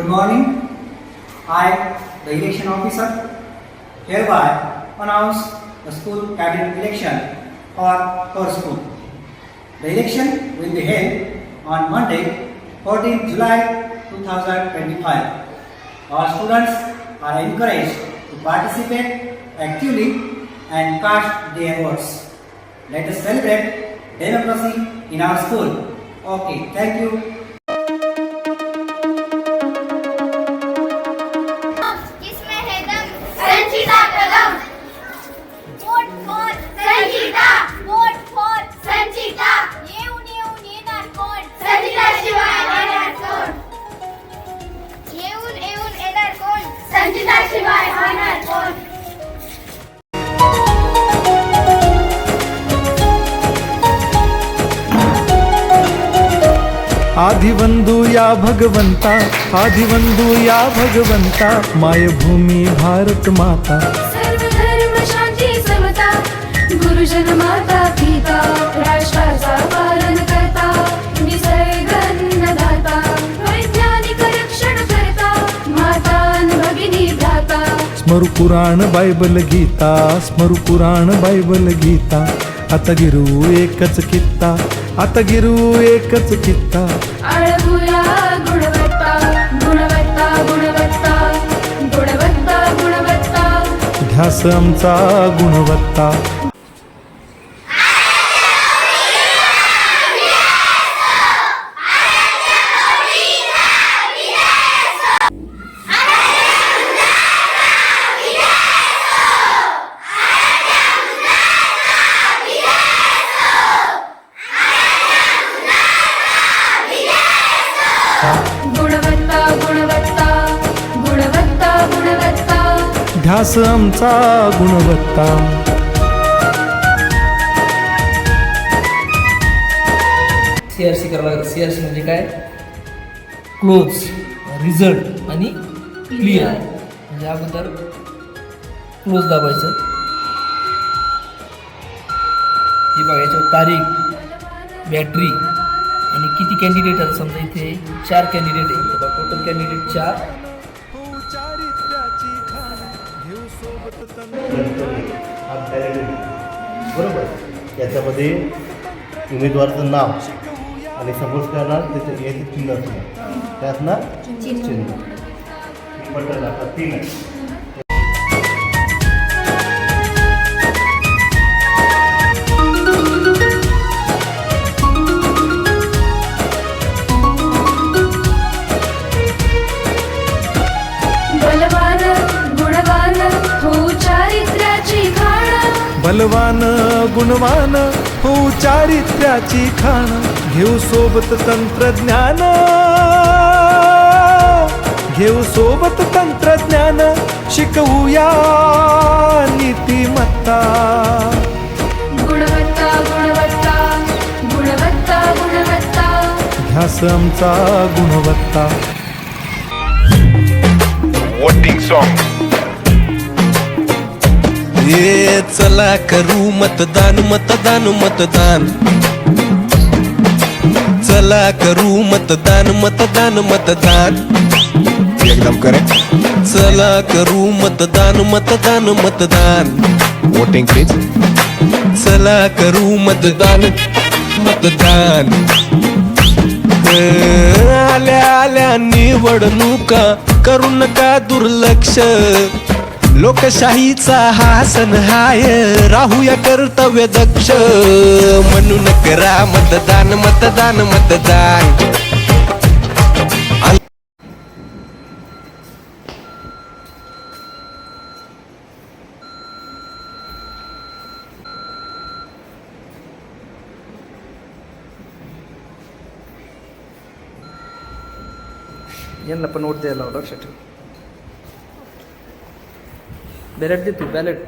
Good morning. I, the election officer, hereby announce the school cabinet election for our school. The election will be held on Monday, 14 July 2025. All students are encouraged to participate actively and cast their votes. Let us celebrate democracy in our school. Okay, thank you. किसमें है दम Sanchita Kadam vote for Sanchita vote for Sanchita येणार कोण संचिता शिवाय येणार कोण येऊन येणार कोण संचिता शिवाय होणार कोण आदिवंदू या भगवंता आदिवंदू या भगवंता मायभूमी भारत माता सर्व धर्म शांती समता गुरुजन माता पिता राष्ट्राचा पालन करता निसर्ग अन्नदाता वैज्ञानिक रक्षण करता माता भगिनी भ्राता स्मरू पुराण बायबल गीता स्मरू पुराण बायबल गीता आता गिरू एकच कित्ता आता गिरू एकच कित्ता आळगुया गुणवत्ता गुणवत्ता गुणवत्ता गुणवत्ता गुणवत्ता ध्यास आमचा गुणवत्ता गुणवत्ता गुणवत्ता गुणवत्ता गुणवत्ता ध्यास आमचा गुणवत्ता CRC करावं लागतं. CRC म्हणजे काय? क्लोज, रिझल्ट आणि क्लिअर. म्हणजे अगोदर क्लोज दाबायचं. हे बघा याच्यावर तारीख, बॅटरी आणि किती कॅन्डिडेट आहेत. समजा इथे 4 कॅन्डिडेट आहेत. Total candidate 4. बरोबर. याच्यामध्ये उमेदवाराचं नाव आणि समोर करणार त्याच्या याचे चिन्ह असणार काय असणार चिन्ह बटन आता 3 आहे. बलवान गुणवान हो चारित्र्याची खाण बलवान गुणवान हो चारित्र्याची खाण घेऊ सोबत तंत्रज्ञान घेऊ सोबत तंत्रज्ञान शिकवूया नीतिमत्ता गुणवत्ता गुणवत्ता गुणवत्ता गुणवत्ता ध्यास आमचा गुणवत्ता वोटिंग सॉन्ग. ये चला करू मतदान मतदान मतदान चला करू मतदान मतदान मतदान एकदम करेक्ट. चला करू मतदान मतदान मतदान वोटिंग प्लीज. चला करू मतदान मतदान आल्या आल्या निवडणुका करू नका दुर्लक्ष लोकशाहीचा हा सण हाय राहूया कर्तव्य दक्ष म्हणून करा मतदान मतदान मतदान. यांना पण वोट द्यायला लावा, लक्षात ठेव. बॅलेट दे तू बॅलेट.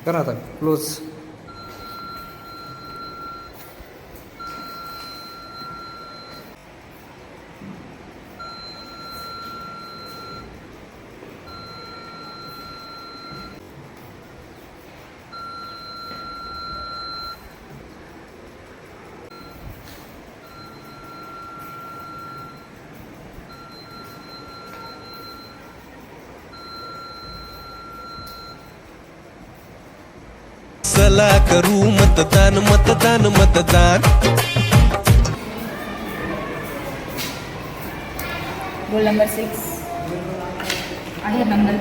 करा आता क्लोज. चला करू मतदान मतदान मतदान. Roll number 6. I have number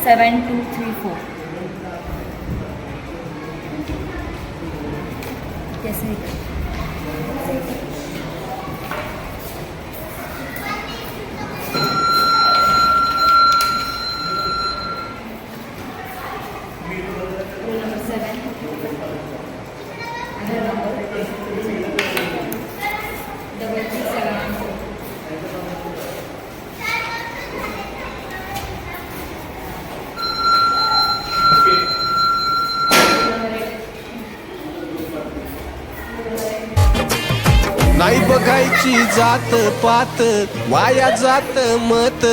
7234. Yes, sir. Roll number 7. I have number 3374. नाही बघायची जात पात वाया जात मत.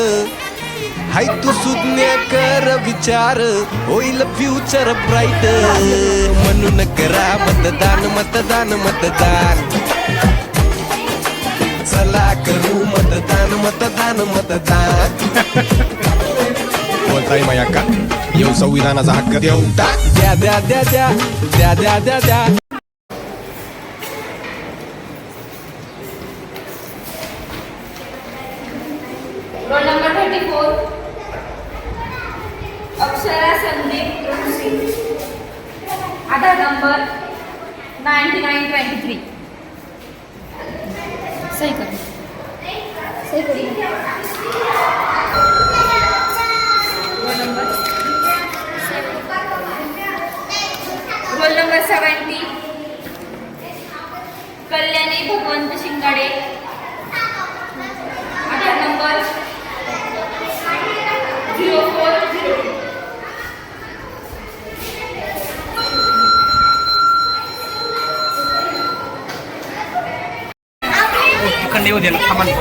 हाय तू सुज्ञ कर विचार होईल फ्युचर ब्राईट. म्हणून करा मतदान मतदान मतदान. चला करू मतदान मतदान मतदान. बोलताय माया का येऊ संविधानाचा हक्क देऊ टाक. द्या द्या द्या द्या द्या द्या द्या द्या. Roll number 34. Akshara Sandeep Singh. Aadhaar number 9923. सही करो. सही करो. Roll number 70. कल्याणी भगवंत शिंगाडे. आधार नंबर 0402. अखंड येऊ दे ना आम्हाला.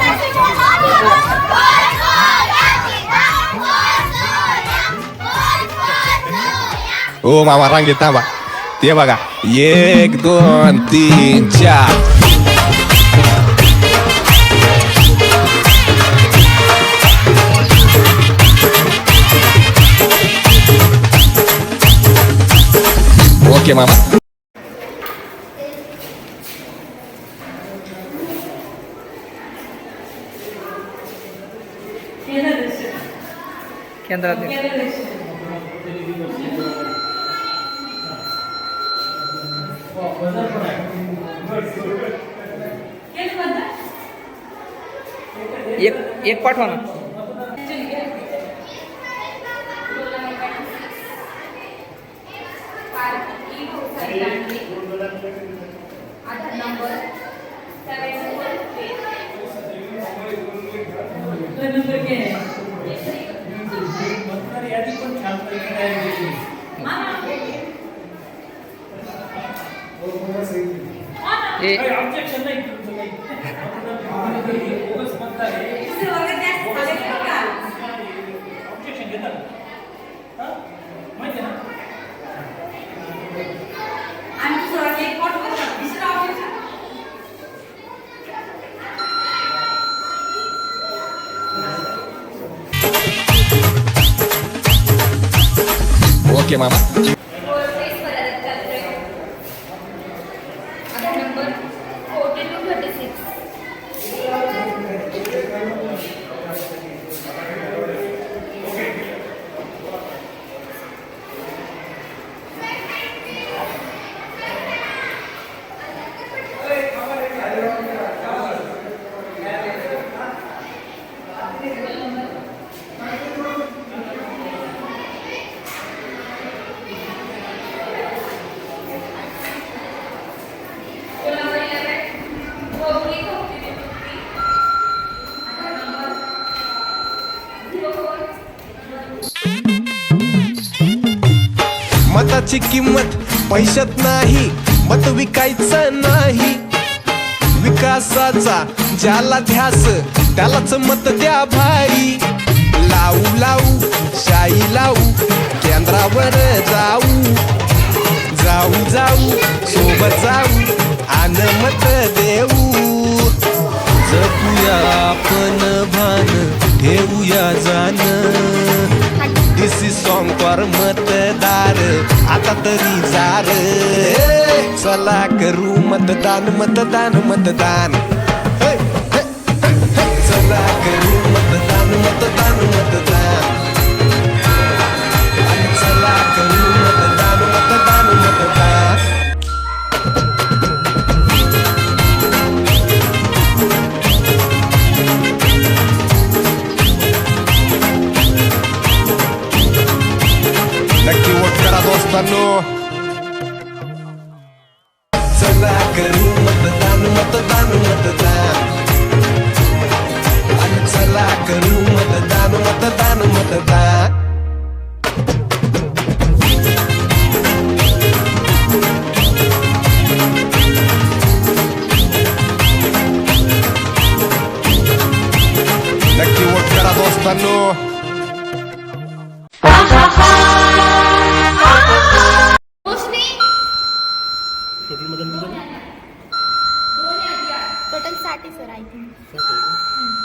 ओ मामा रांगेत थांबा. ते बघा 1 2 3 4. ओके मामा. केंद्रात एक पाठवा ना. आधार नंबर ओके मामा. आधार नंबर 4236. मताची किंमत पैशात नाही, मत विकायचं नाही. विकासाचा ज्याला ध्यास त्यालाच मत द्या भाई. लावू लावू शाई लावू, केंद्रावर जाऊ जाऊ जाऊ, सोबत जाऊ आणि मत देऊ. जपूया आपण भान, ठेवूया जाण. दिस इज सॉन्ग उमेदवार मतदार आता तरी जार चला करू मतदान मतदान मतदान हे, हे, हे, हे. चला करू मतदान मतदान मतदान आणि चला करू मतदान मतदान मतदान नक्की वोट करा दोस्तांनो चला करू मतदान मतदान मतदान आणि चला करू मतदान मतदान मतदान नक्की वोट करा दोस्तांनो रोशनी टोटलमध्ये टोटल 60 सर आय थिंक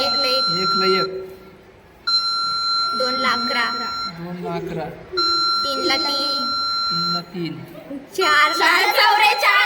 एक लेख 1 2 लाख 11 2 11 3 ला 3 3 4 4 44